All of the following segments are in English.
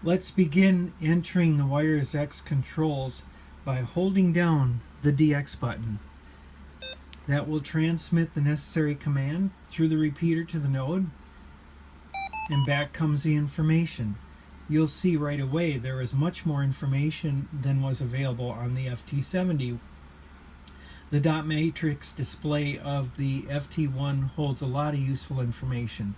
Let's begin entering the Wires X controls by holding down the DX button. That will transmit the necessary command through the repeater to the node, and back comes the information. You'll see right away there is much more information than was available on the FT70. The dot matrix display of the FT1 holds a lot of useful information.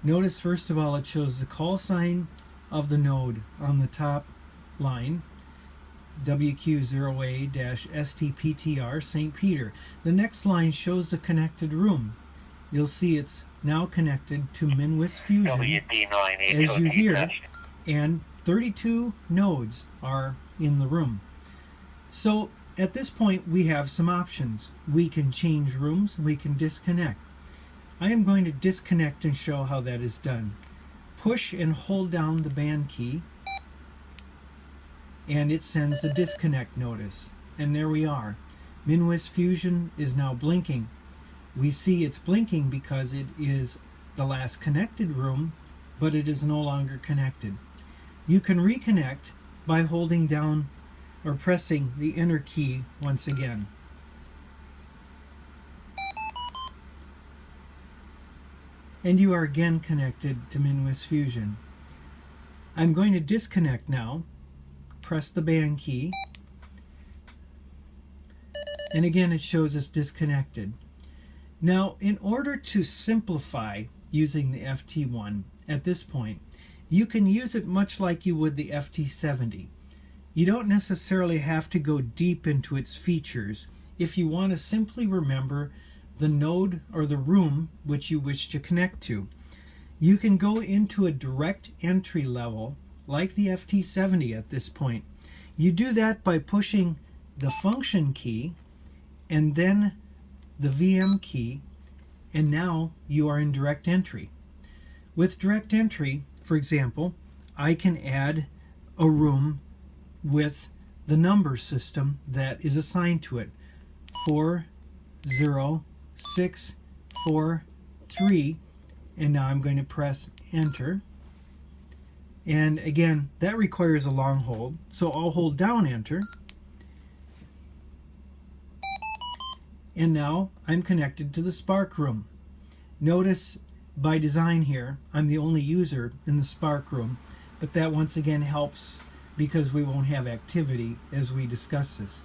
Notice first of all it shows the call sign of the node on the top line, WQ0A-STPTR St. Peter. The next line shows the connected room. You'll see it's now connected to Minwis Fusion, as you hear, and 32 nodes are in the room. So at this point we have some options. We can change rooms, we can disconnect. I am going to disconnect and show how that is done. Push and hold down the band key and it sends the disconnect notice. And there we are. Minwis Fusion is now blinking. We see it's blinking because it is the last connected room, but it is no longer connected. You can reconnect by holding down or pressing the enter key once again. And you are again connected to Minwis Fusion. I'm going to disconnect now. Press the band key. And again it shows us disconnected. Now in order to simplify using the FT1 at this point, you can use it much like you would the FT70. You don't necessarily have to go deep into its features if you want to simply remember the node or the room which you wish to connect to. You can go into a direct entry level like the FT70 at this point. You do that by pushing the function key and then the VM key, and now you are in direct entry. With direct entry, for example, I can add a room with the number system that is assigned to it, 40643, and now I'm going to press enter. And again, that requires a long hold, so I'll hold down enter. And now I'm connected to the sparc room. Notice by design here, I'm the only user in the sparc room, but that once again helps because we won't have activity as we discuss this.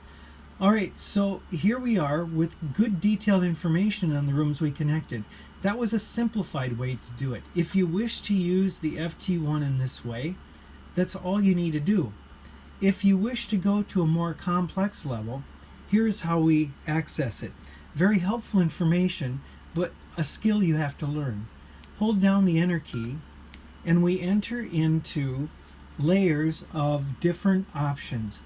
Alright, so here we are with good detailed information on the rooms we connected. That was a simplified way to do it. If you wish to use the FT1 in this way, that's all you need to do. If you wish to go to a more complex level, here's how we access it. Very helpful information, but a skill you have to learn. Hold down the enter key and we enter into layers of different options.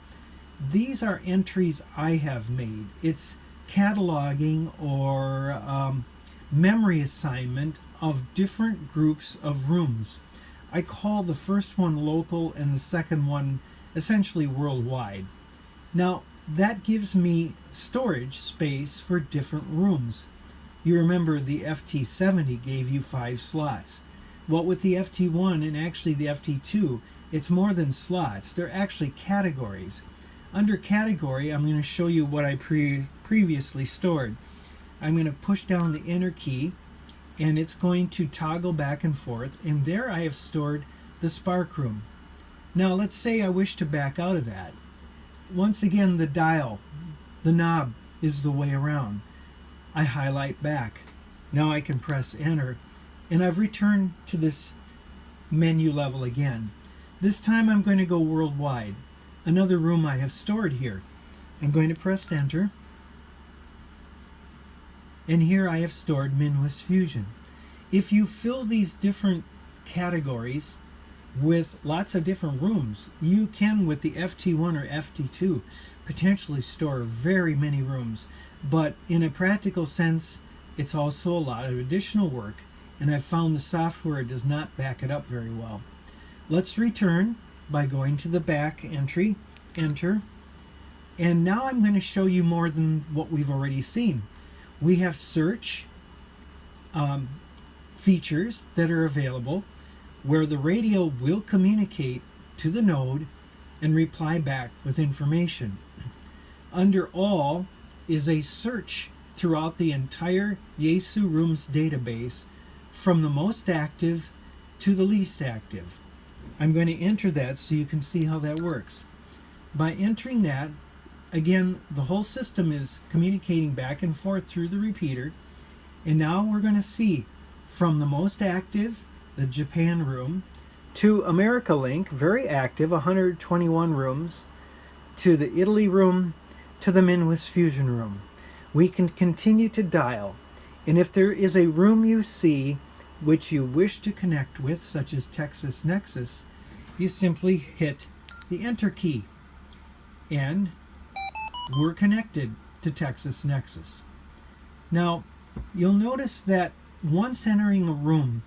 These are entries I have made. It's cataloging or memory assignment of different groups of rooms. I call the first one local and the second one essentially worldwide. Now that gives me storage space for different rooms. You remember the FT70 gave you 5 slots. Well, with the FT1 and actually the FT2, it's more than slots. They're actually categories. Under category, I'm going to show you what I previously stored. I'm going to push down the enter key and it's going to toggle back and forth, and there I have stored the sparc room. Now let's say I wish to back out of that. Once again, the dial, the knob is the way around. I highlight back. Now I can press enter and I've returned to this menu level again. This time I'm going to go worldwide. Another room I have stored here. I'm going to press enter. And here I have stored Minwis Fusion. If you fill these different categories with lots of different rooms, you can, with the FT1 or FT2, potentially store very many rooms. But in a practical sense, it's also a lot of additional work, and I've found the software does not back it up very well. Let's return by going to the back entry, enter, and now I'm going to show you more than what we've already seen. We have search features that are available where the radio will communicate to the node and reply back with information. Under All is a search throughout the entire Yaesu Rooms database from the most active to the least active. I'm going to enter that so you can see how that works. By entering that, again, the whole system is communicating back and forth through the repeater, and now we're going to see from the most active, the Japan room, to America Link, very active, 121 rooms, to the Italy room, to the Minwis Fusion room. We can continue to dial, and if there is a room you see which you wish to connect with, such as Texas Nexus, you simply hit the Enter key, and we're connected to Texas Nexus. Now, you'll notice that once entering a room,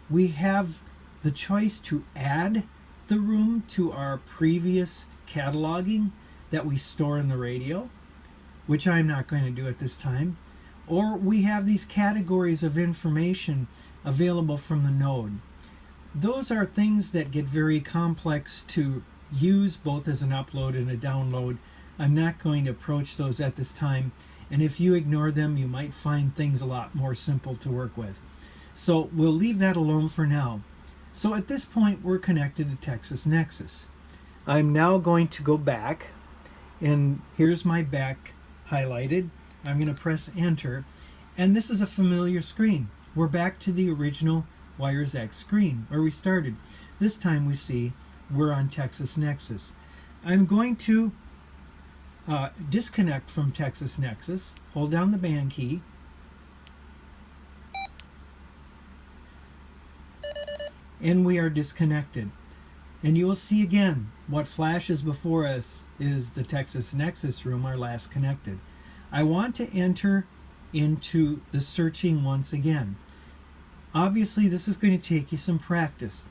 we have the choice to add the room to our previous cataloging that we store in the radio, which I'm not going to do at this time, or we have these categories of information available from the node. Those are things that get very complex to use both as an upload and a download. I'm not going to approach those at this time, and if you ignore them, you might find things a lot more simple to work with. So we'll leave that alone for now. So at this point, we're connected to Texas Nexus. I'm now going to go back, and here's my back highlighted. I'm going to press Enter, and this is a familiar screen. We're back to the original Wires X screen where we started. This time we see we're on Texas Nexus. I'm going to disconnect from Texas Nexus, hold down the band key, and we are disconnected. And you will see again what flashes before us is the Texas Nexus room, our last connected. I want to enter into the searching once again. Obviously, this is going to take you some practice,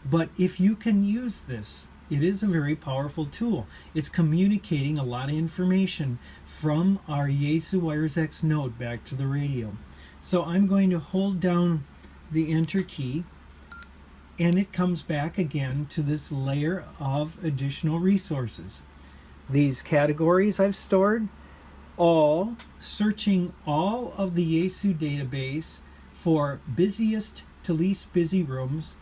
but if you can use this, it is a very powerful tool. It's communicating a lot of information from our Yaesu Wires X node back to the radio. So I'm going to hold down the Enter key, and it comes back again to this layer of additional resources. These categories I've stored, all, searching all of the Yaesu database for busiest to least busy rooms,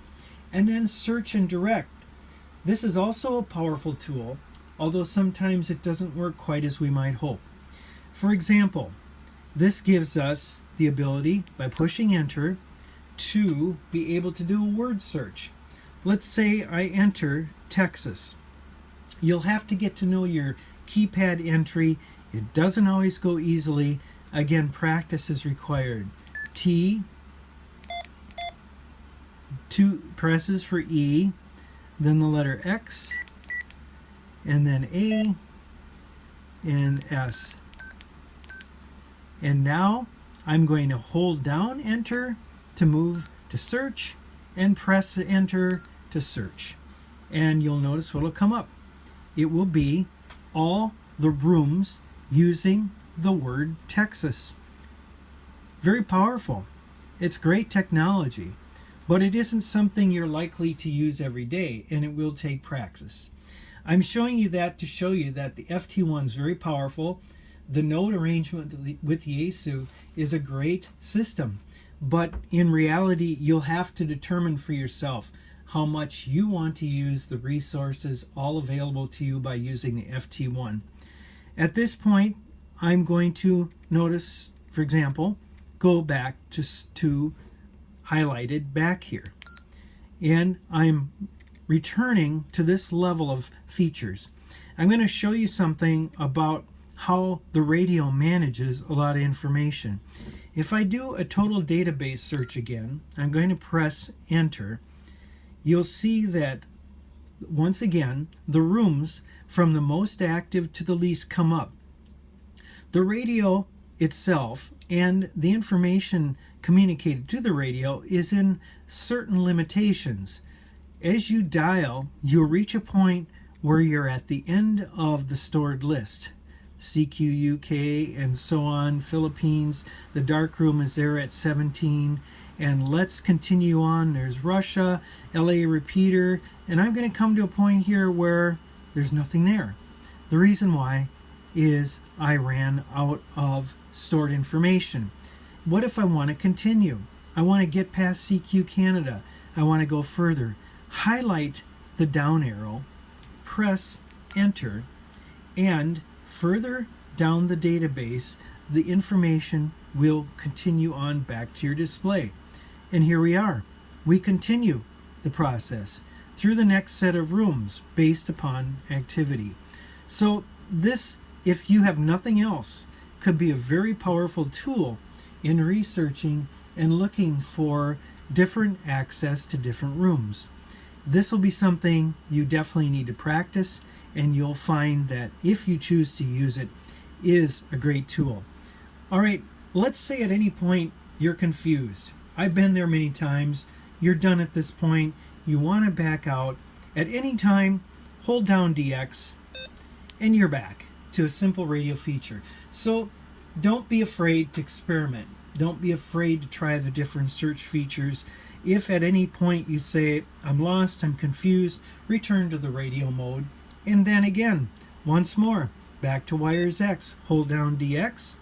and then search and direct. This is also a powerful tool, although sometimes it doesn't work quite as we might hope. For example, this gives us the ability, by pushing Enter, to be able to do a word search. Let's say I enter Texas. You'll have to get to know your keypad entry. It doesn't always go easily. Again, practice is required. T, 2 presses for E, then the letter X, and then A, and S. And now I'm going to hold down Enter to move to search, and press Enter to search. And you'll notice what will come up. It will be all the rooms using the word Texas. Very powerful. It's great technology, but it isn't something you're likely to use every day, and it will take practice. I'm showing you that to show you that the FT1 is very powerful. The node arrangement with Yaesu is a great system, but in reality, you'll have to determine for yourself how much you want to use the resources all available to you by using the FT1. At this point, I'm going to notice, for example, go back to highlighted back here. And I'm returning to this level of features. I'm going to show you something about how the radio manages a lot of information. If I do a total database search again, I'm going to press Enter. You'll see that once again the rooms from the most active to the least come up. The radio itself and the information communicated to the radio is in certain limitations. As you dial, you'll reach a point where you're at the end of the stored list. CQ UK and so on, Philippines, the dark room is there at 17, And let's continue on. There's Russia, LA repeater, and I'm going to come to a point here where there's nothing there. The reason why is I ran out of stored information. What if I want to continue? I want to get past CQ Canada. I want to go further. Highlight the down arrow, press enter, and further down the database, the information will continue on back to your display. And here we are. We continue the process through the next set of rooms based upon activity. So this, if you have nothing else, could be a very powerful tool in researching and looking for different access to different rooms. This will be something you definitely need to practice, and you'll find that if you choose to use it, is a great tool. All right, let's say at any point you're confused. I've been there many times. You're done at this point. You want to back out. At any time, hold down DX, and you're back to a simple radio feature. So don't be afraid to experiment. Don't be afraid to try the different search features. If at any point you say, I'm lost, I'm confused, return to the radio mode. And then again, once more, back to Wires X, hold down DX,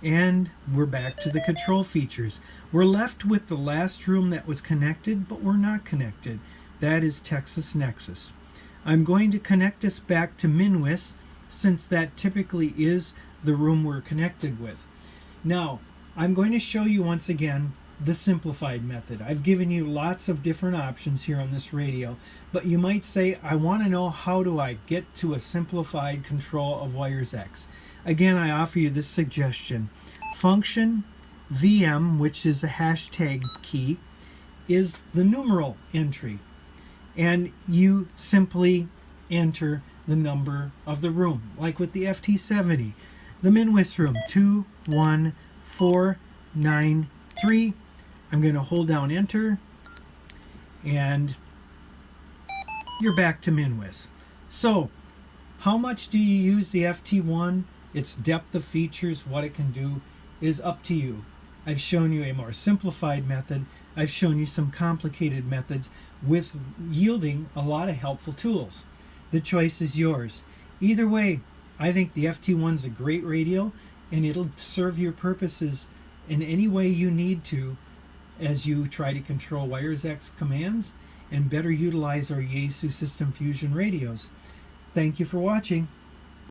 and we're back to the control features. We're left with the last room that was connected, but we're not connected. That is Texas Nexus. I'm going to connect us back to Minwis, since that typically is the room we're connected with. Now, I'm going to show you once again the simplified method. I've given you lots of different options here on this radio, but you might say, I want to know, how do I get to a simplified control of Wires X? Again, I offer you this suggestion. Function VM, which is a hashtag key, is the numeral entry, and you simply enter the number of the room, like with the FT70, the Minwis room 21493. I'm going to hold down enter, and you're back to Minwis. So how much do you use the FT1? Its depth of features, what it can do, is up to you. I've shown you a more simplified method. I've shown you some complicated methods with yielding a lot of helpful tools. The choice is yours. Either way, I think the FT1 is a great radio, and it'll serve your purposes in any way you need to as you try to control Wires X commands and better utilize our Yaesu System Fusion radios. Thank you for watching.